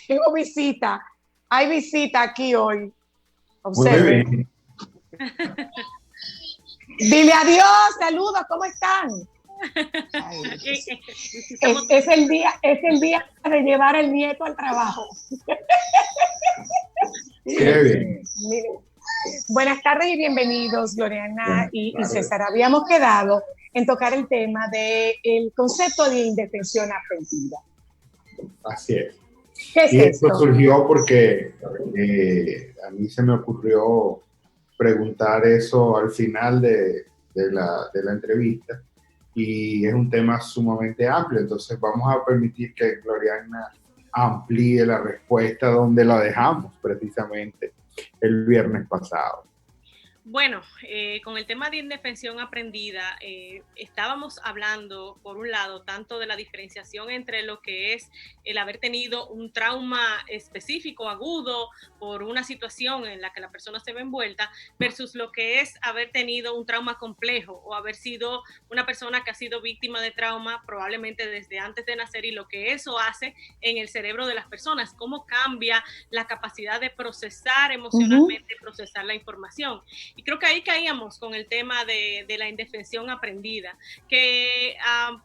tengo visita. Hay visita aquí hoy. Muy Observen. bien. Dile adiós, saludos, ¿cómo están? Ay, es el día de llevar el nieto al trabajo. Qué bien. Miren, buenas tardes y bienvenidos, Gloriana Buenas y tardes. César. Habíamos quedado en tocar el tema del concepto de indefensión aprendida. Así es. ¿Qué es Y esto esto? surgió porque a mí se me ocurrió preguntar eso al final de la entrevista y es un tema sumamente amplio, entonces vamos a permitir que Gloriana amplíe la respuesta donde la dejamos precisamente el viernes pasado. Bueno, con el tema de indefensión aprendida, estábamos hablando, por un lado, tanto de la diferenciación entre lo que es el haber tenido un trauma específico, agudo, por una situación en la que la persona se ve envuelta, versus lo que es haber tenido un trauma complejo o haber sido una persona que ha sido víctima de trauma probablemente desde antes de nacer y lo que eso hace en el cerebro de las personas, cómo cambia la capacidad de procesar emocionalmente, procesar la información. Y creo que ahí caíamos con el tema de la indefensión aprendida, que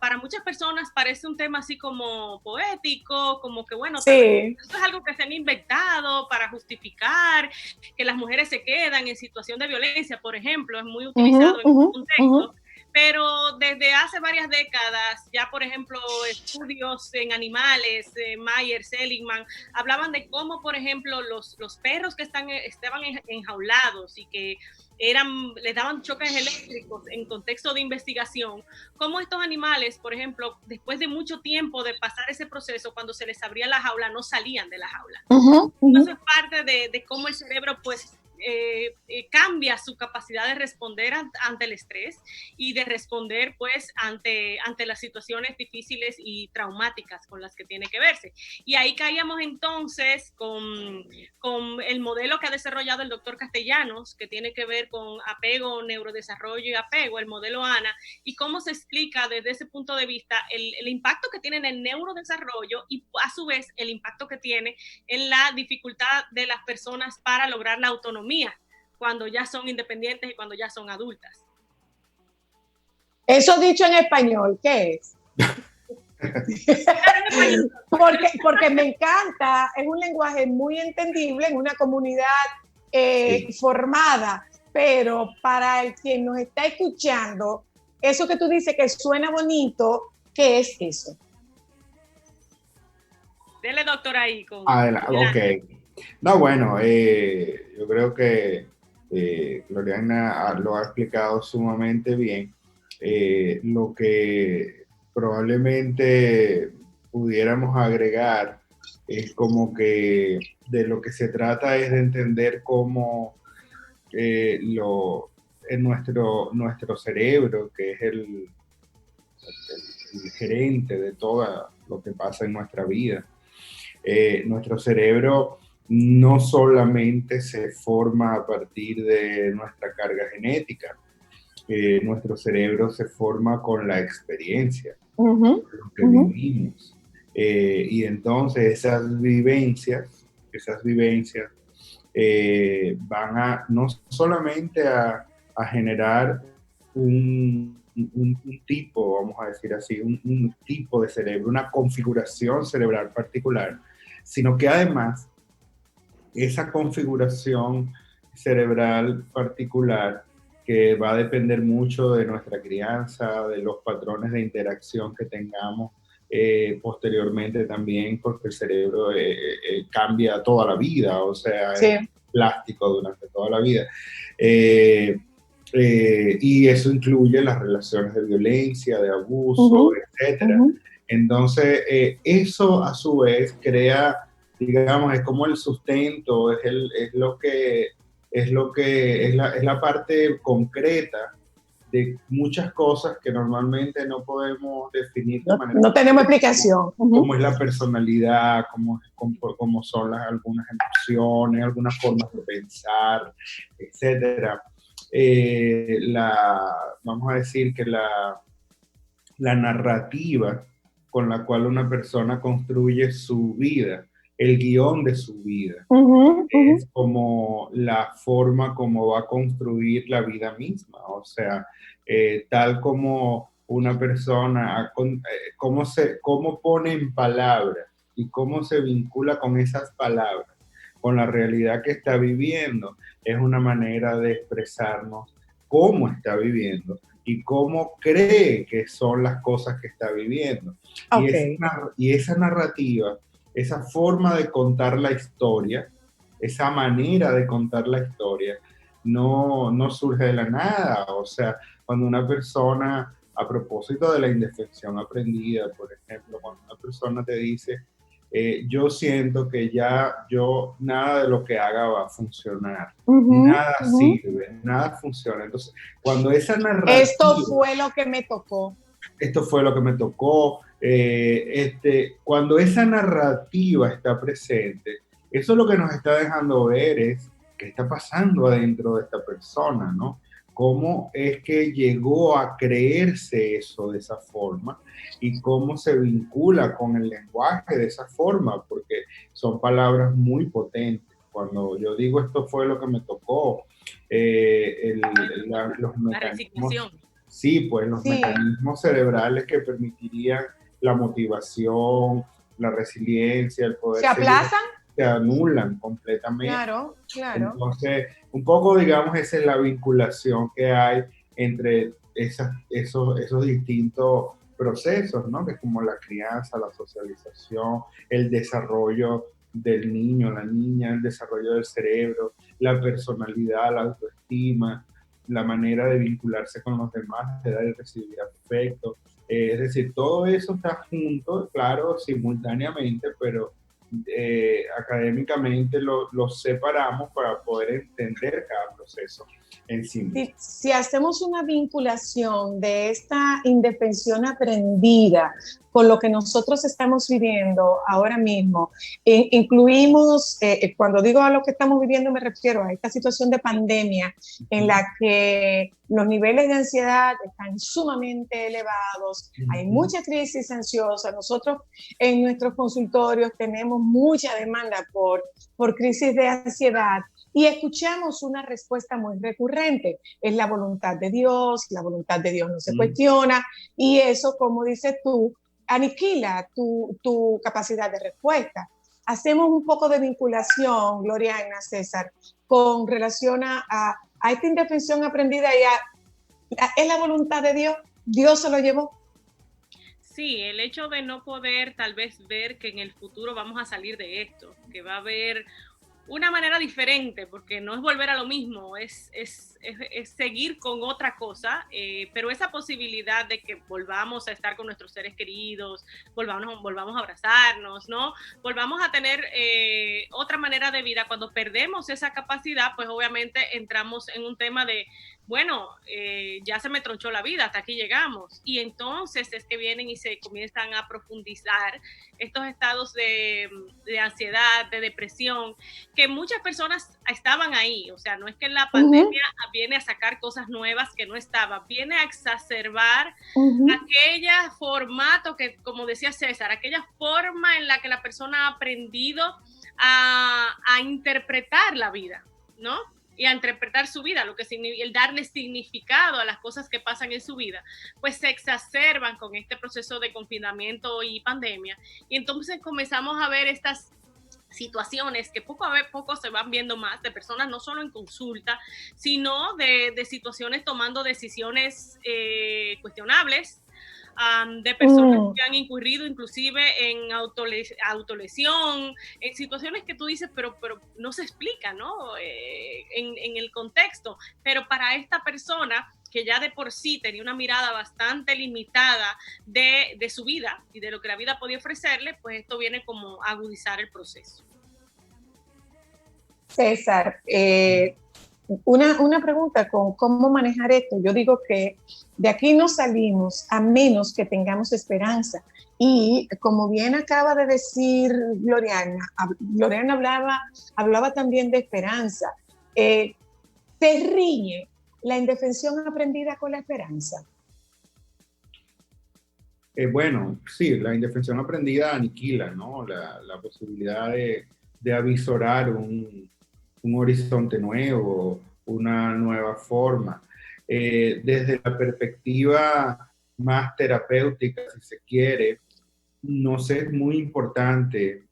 para muchas personas parece un tema así como poético, como que bueno, Sí. esto es algo que se han inventado para justificar que las mujeres se quedan en situación de violencia, por ejemplo, es muy utilizado en un contexto. Pero desde hace varias décadas, ya por ejemplo, estudios en animales, Mayer, Seligman, hablaban de cómo, por ejemplo, los perros que estaban enjaulados y que les daban choques eléctricos en contexto de investigación, cómo estos animales, por ejemplo, después de mucho tiempo de pasar ese proceso, cuando se les abría la jaula, no salían de la jaula. Eso es parte de cómo el cerebro, pues, cambia su capacidad de responder ante el estrés y de responder pues ante las situaciones difíciles y traumáticas con las que tiene que verse. Y ahí caíamos entonces con el modelo que ha desarrollado el doctor Castellanos, que tiene que ver con apego, neurodesarrollo y apego, el modelo ANA, y cómo se explica desde ese punto de vista el impacto que tiene en el neurodesarrollo y a su vez el impacto que tiene en la dificultad de las personas para lograr la autonomía cuando ya son independientes y cuando ya son adultas. Eso dicho en español, ¿qué es? porque me encanta, es un lenguaje muy entendible en una comunidad formada, pero para el quien nos está escuchando, eso que tú dices que suena bonito, ¿qué es eso? Dele, doctor, ahí con... Ok. No, bueno, yo creo que Gloriana lo ha explicado sumamente bien. Lo que probablemente pudiéramos agregar es como que de lo que se trata es de entender cómo en nuestro cerebro, que es el gerente de todo lo que pasa en nuestra vida, nuestro cerebro no solamente se forma a partir de nuestra carga genética, nuestro cerebro se forma con la experiencia, lo que vivimos. Y entonces esas vivencias van a no solamente a generar un tipo, vamos a decir así, un tipo de cerebro, una configuración cerebral particular, sino que además esa configuración cerebral particular que va a depender mucho de nuestra crianza, de los patrones de interacción que tengamos posteriormente también, porque el cerebro cambia toda la vida, o sea, sí, es plástico durante toda la vida. Y eso incluye las relaciones de violencia, de abuso, etcétera. Entonces, eso a su vez crea, digamos, es como el sustento, es la parte concreta de muchas cosas que normalmente no podemos definir de manera... No tenemos explicación. Cómo es la personalidad, cómo son algunas emociones, algunas formas de pensar, etcétera. Vamos a decir que la narrativa con la cual una persona construye su vida el guión de su vida. Es como la forma como va a construir la vida misma. O sea, tal como una persona, cómo pone en palabras y cómo se vincula con esas palabras, con la realidad que está viviendo, es una manera de expresarnos cómo está viviendo y cómo cree que son las cosas que está viviendo. Okay. Y esa narrativa, esa forma de contar la historia, esa manera de contar la historia, no surge de la nada. O sea, cuando una persona, a propósito de la indefensión aprendida, por ejemplo, cuando una persona te dice, yo siento que nada de lo que haga va a funcionar, nada sirve, nada funciona. Entonces, cuando esa narrativa... Esto fue lo que me tocó. Esto fue lo que me tocó. Cuando esa narrativa está presente, eso lo que nos está dejando ver es qué está pasando adentro de esta persona, ¿no? Cómo es que llegó a creerse eso de esa forma y cómo se vincula con el lenguaje de esa forma, porque son palabras muy potentes. Cuando yo digo esto fue lo que me tocó, los mecanismos... Sí, pues los mecanismos cerebrales que permitirían la motivación, la resiliencia, el poder... ¿Se aplazan? Se anulan completamente. Claro. Entonces, un poco, digamos, esa es la vinculación que hay entre esos distintos procesos, ¿no? Que es como la crianza, la socialización, el desarrollo del niño, la niña, el desarrollo del cerebro, la personalidad, la autoestima, la manera de vincularse con los demás, de dar y recibir afecto. Es decir, todo eso está junto, claro, simultáneamente, pero académicamente lo separamos para poder entender cada proceso en sí mismo. Si hacemos una vinculación de esta indefensión aprendida con lo que nosotros estamos viviendo ahora mismo, incluimos, cuando digo a lo que estamos viviendo me refiero a esta situación de pandemia en la que los niveles de ansiedad están sumamente elevados, hay mucha crisis ansiosa. Nosotros en nuestros consultorios tenemos mucha demanda por crisis de ansiedad. Y escuchamos una respuesta muy recurrente, es la voluntad de Dios no se cuestiona, y eso, como dices tú, aniquila tu capacidad de respuesta. Hacemos un poco de vinculación, Gloriana, César, con relación a esta indefensión aprendida ¿es la voluntad de Dios? ¿Dios se lo llevó? Sí, el hecho de no poder tal vez ver que en el futuro vamos a salir de esto, que va a haber una manera diferente, porque no es volver a lo mismo, es seguir con otra cosa, pero esa posibilidad de que volvamos a estar con nuestros seres queridos, volvamos a abrazarnos, ¿no? Volvamos a tener otra manera de vida. Cuando perdemos esa capacidad, pues obviamente entramos en un tema de, bueno, ya se me tronchó la vida, hasta aquí llegamos. Y entonces es que vienen y se comienzan a profundizar estos estados de ansiedad, de depresión, que muchas personas estaban ahí. O sea, no es que la pandemia viene a sacar cosas nuevas que no estaban, viene a exacerbar aquel formato que, como decía César, aquella forma en la que la persona ha aprendido a interpretar la vida, ¿no? Y a interpretar su vida, el darle significado a las cosas que pasan en su vida, pues se exacerban con este proceso de confinamiento y pandemia. Y entonces comenzamos a ver estas situaciones que poco a poco se van viendo más, de personas no solo en consulta, sino de situaciones tomando decisiones cuestionables, de personas que han incurrido inclusive en autolesión, en situaciones que tú dices, pero no se explica, ¿no? En el contexto. Pero para esta persona que ya de por sí tenía una mirada bastante limitada de su vida y de lo que la vida podía ofrecerle, pues esto viene como a agudizar el proceso. César, una pregunta con cómo manejar esto. Yo digo que de aquí no salimos a menos que tengamos esperanza. Y como bien acaba de decir Gloriana hablaba también de esperanza. ¿Se riñe la indefensión aprendida con la esperanza? Bueno, sí, la indefensión aprendida aniquila, ¿no? La posibilidad de avisorar un horizonte nuevo, una nueva forma. Desde la perspectiva más terapéutica, si se quiere, nos es muy importante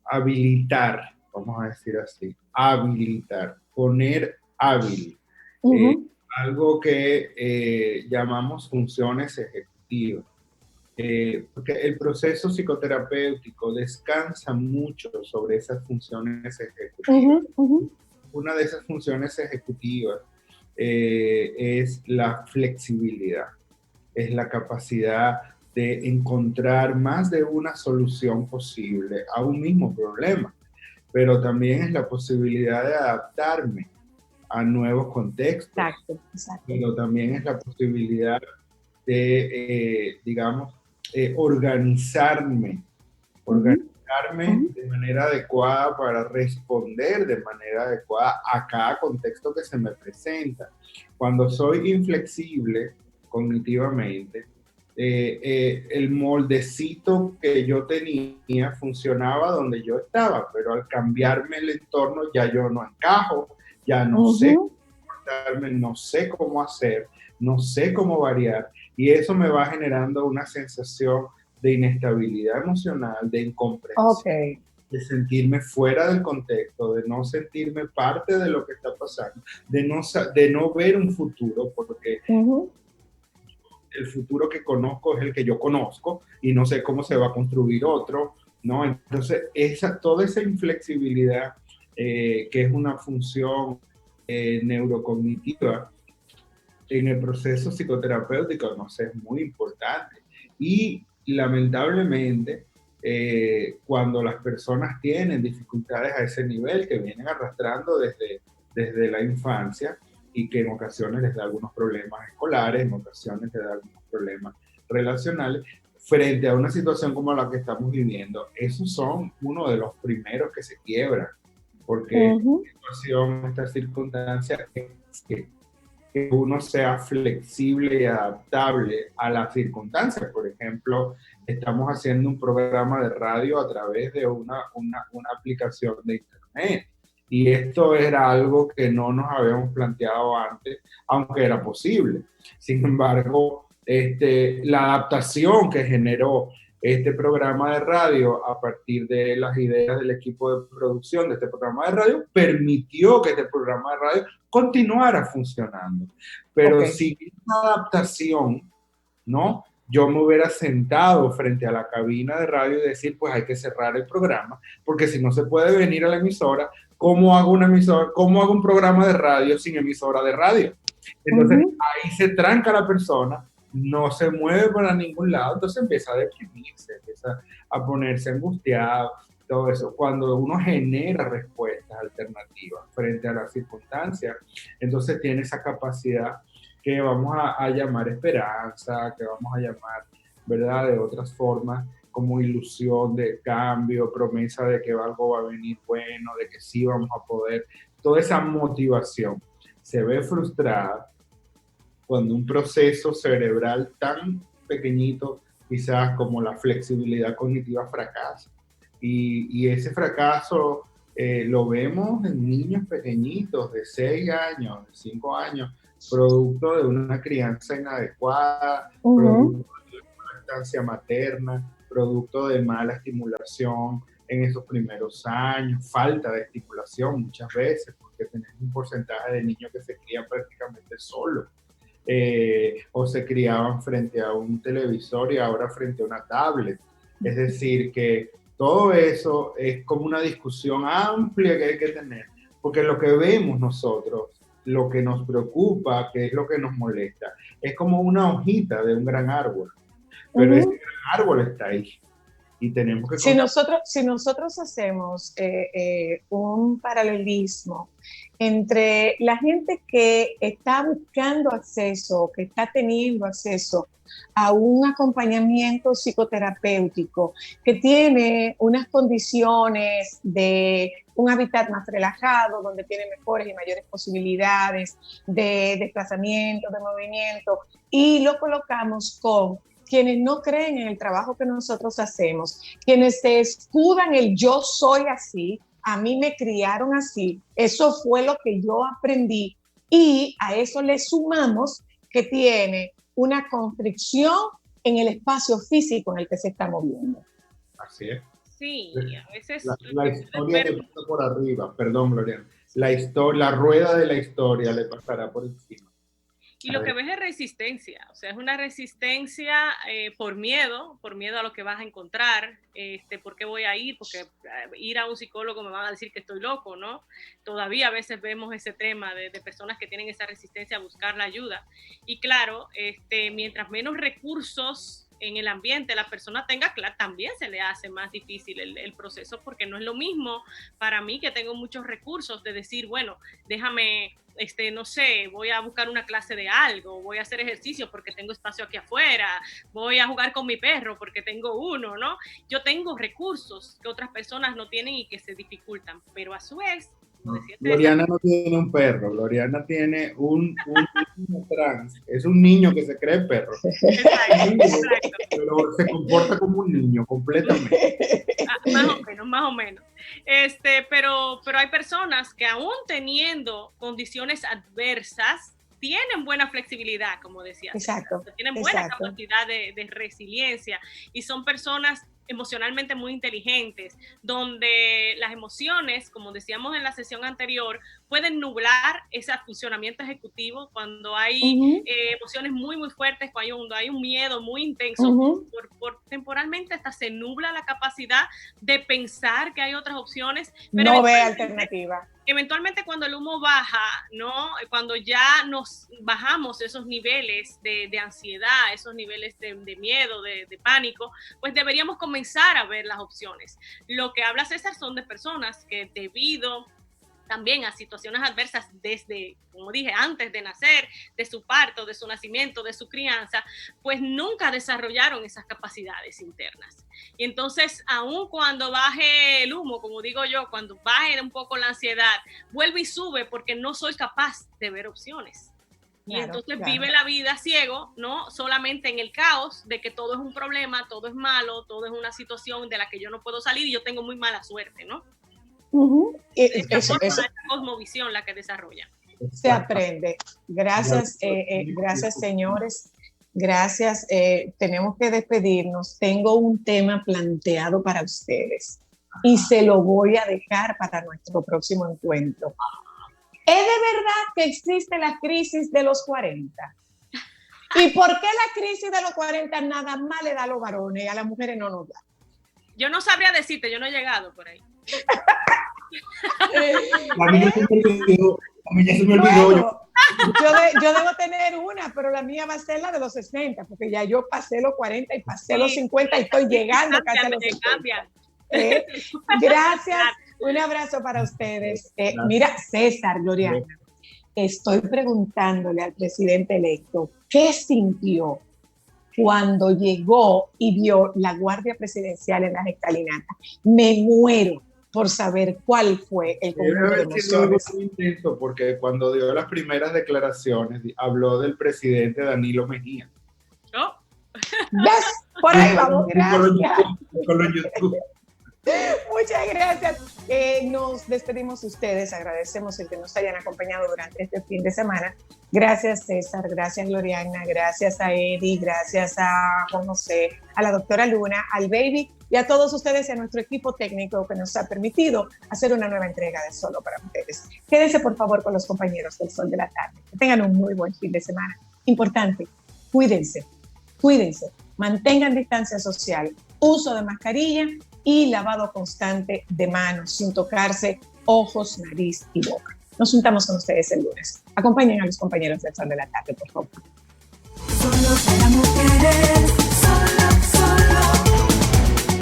habilitar, vamos a decir así, habilitar, poner hábil, algo que llamamos funciones ejecutivas. Porque el proceso psicoterapéutico descansa mucho sobre esas funciones ejecutivas. Una de esas funciones ejecutivas es la flexibilidad, es la capacidad de encontrar más de una solución posible a un mismo problema, pero también es la posibilidad de adaptarme a nuevos contextos. Exacto, exacto. Pero también es la posibilidad de, digamos, organizarme de manera adecuada para responder de manera adecuada a cada contexto que se me presenta. Cuando soy inflexible cognitivamente, el moldecito que yo tenía funcionaba donde yo estaba, pero al cambiarme el entorno ya yo no encajo, ya no sé comportarme, no sé cómo hacer, no sé cómo variar, y eso me va generando una sensación de inestabilidad emocional, de incomprensión, de sentirme fuera del contexto, de no sentirme parte de lo que está pasando, de no ver un futuro, porque el futuro que conozco es el que yo conozco y no sé cómo se va a construir otro, ¿no? Entonces, toda esa inflexibilidad, que es una función neurocognitiva, en el proceso psicoterapéutico, no sé, es muy importante. Y lamentablemente, cuando las personas tienen dificultades a ese nivel, que vienen arrastrando desde la infancia y que en ocasiones les da algunos problemas escolares, en ocasiones les da algunos problemas relacionales, frente a una situación como la que estamos viviendo, esos son uno de los primeros que se quiebran, porque esta circunstancia es que uno sea flexible y adaptable a las circunstancias. Por ejemplo, estamos haciendo un programa de radio a través de una aplicación de internet. Y esto era algo que no nos habíamos planteado antes, aunque era posible. Sin embargo, la adaptación que generó este programa de radio a partir de las ideas del equipo de producción de este programa de radio permitió que este programa de radio continuara funcionando. Pero sin esa adaptación, ¿no? Yo me hubiera sentado frente a la cabina de radio y decir, pues hay que cerrar el programa, porque si no se puede venir a la emisora, ¿cómo hago un programa de radio sin emisora de radio? Entonces ahí se tranca la persona, no se mueve para ningún lado, entonces empieza a deprimirse, empieza a ponerse angustiado, todo eso. Cuando uno genera respuestas alternativas frente a las circunstancias, entonces tiene esa capacidad que vamos a llamar esperanza, que vamos a llamar, ¿verdad?, de otras formas, como ilusión de cambio, promesa de que algo va a venir bueno, de que sí vamos a poder. Toda esa motivación se ve frustrada cuando un proceso cerebral tan pequeñito, quizás como la flexibilidad cognitiva, fracasa. Y ese fracaso lo vemos en niños pequeñitos de 6 años, de 5 años, producto de una crianza inadecuada, producto de una lactancia materna, producto de mala estimulación en esos primeros años, falta de estimulación muchas veces, porque tenemos un porcentaje de niños que se crían prácticamente solos. O se criaban frente a un televisor y ahora frente a una tablet. Es decir, que todo eso es como una discusión amplia que hay que tener, porque lo que vemos nosotros, lo que nos preocupa, que es lo que nos molesta, es como una hojita de un gran árbol, pero ese gran árbol está ahí. Y tenemos que... Si nosotros hacemos un paralelismo entre la gente que está buscando acceso, que está teniendo acceso a un acompañamiento psicoterapéutico, que tiene unas condiciones de un hábitat más relajado, donde tiene mejores y mayores posibilidades de desplazamiento, de movimiento, y lo colocamos con quienes no creen en el trabajo que nosotros hacemos, quienes se escudan el yo soy así, a mí me criaron así, eso fue lo que yo aprendí, y a eso le sumamos que tiene una constricción en el espacio físico en el que se está moviendo. Así es. Sí, a veces... La historia le pasa por arriba, perdón, Gloriana. La rueda de la historia le pasará por encima. Y lo que ves es resistencia, o sea, es una resistencia por miedo a lo que vas a encontrar, ¿por qué voy a ir? Porque ir a un psicólogo me van a decir que estoy loco, ¿no? Todavía a veces vemos ese tema de personas que tienen esa resistencia a buscar la ayuda. Y claro, mientras menos recursos en el ambiente la persona tenga, claro, también se le hace más difícil el proceso, porque no es lo mismo para mí, que tengo muchos recursos, de decir, bueno, déjame, no sé, voy a buscar una clase de algo, voy a hacer ejercicio porque tengo espacio aquí afuera, voy a jugar con mi perro porque tengo uno, ¿no? Yo tengo recursos que otras personas no tienen y que se dificultan, pero a su vez, no, Gloriana no tiene un perro, Gloriana tiene un niño trans, es un niño que se cree perro. Exacto. Pero se comporta como un niño completamente. Más o menos. Pero hay personas que aún teniendo condiciones adversas, tienen buena flexibilidad, como decía. Exacto. Tienen buena capacidad de resiliencia, y son personas emocionalmente muy inteligentes, donde las emociones, como decíamos en la sesión anterior, pueden nublar ese funcionamiento ejecutivo cuando hay emociones muy, muy fuertes, cuando hay un miedo muy intenso, temporalmente hasta se nubla la capacidad de pensar que hay otras opciones. Pero no ve alternativa. Eventualmente, cuando el humo baja, ¿no? Cuando ya nos bajamos esos niveles de ansiedad, esos niveles de miedo, de pánico, pues deberíamos comenzar a ver las opciones. Lo que habla César son de personas que, debido también a situaciones adversas desde, como dije, antes de nacer, de su parto, de su nacimiento, de su crianza, pues nunca desarrollaron esas capacidades internas. Y entonces, aun cuando baje el humo, como digo yo, cuando baje un poco la ansiedad, vuelve y sube porque no soy capaz de ver opciones. Y entonces vive la vida ciego, ¿no? Solamente en el caos de que todo es un problema, todo es malo, todo es una situación de la que yo no puedo salir y yo tengo muy mala suerte, ¿no? Esa cosmovisión la que desarrolla. Se aprende. Gracias, gracias, señores. Gracias. Tenemos que despedirnos. Tengo un tema planteado para ustedes y se lo voy a dejar para nuestro próximo encuentro. ¿Es de verdad que existe la crisis de los 40? ¿Y por qué la crisis de los 40 nada más le da a los varones y a las mujeres no nos da? Yo no sabría decirte, yo no he llegado por ahí. A mí ya se me olvidó. Bueno, yo debo tener una, pero la mía va a ser la de los 60, porque ya yo pasé los 40 y pasé los 50 y estoy llegando casi a los 50. Gracias, un abrazo para ustedes. Mira, César, Gloriana, estoy preguntándole al presidente electo qué sintió cuando llegó y vio la Guardia Presidencial en las escalinatas. Me muero por saber cuál fue el conjunto de emociones. Muy intenso, porque cuando dio las primeras declaraciones habló del presidente Danilo Mejía. ¿Oh? ¿Ves? Por ahí vamos, gracias. Con los YouTube. Muchas gracias. Nos despedimos de ustedes, agradecemos el que nos hayan acompañado durante este fin de semana. Gracias, César, gracias, Gloriana, gracias a Eddie, gracias a Juan José, a la doctora Luna, al Baby y a todos ustedes y a nuestro equipo técnico que nos ha permitido hacer una nueva entrega de Solo para Mujeres. Quédense, por favor, con los compañeros del Sol de la Tarde. Que tengan un muy buen fin de semana. Importante, cuídense, mantengan distancia social, uso de mascarilla y lavado constante de manos, sin tocarse ojos, nariz y boca. Nos juntamos con ustedes el lunes. Acompañen a los compañeros del Sol de la Tarde, por favor. Solo para mujeres.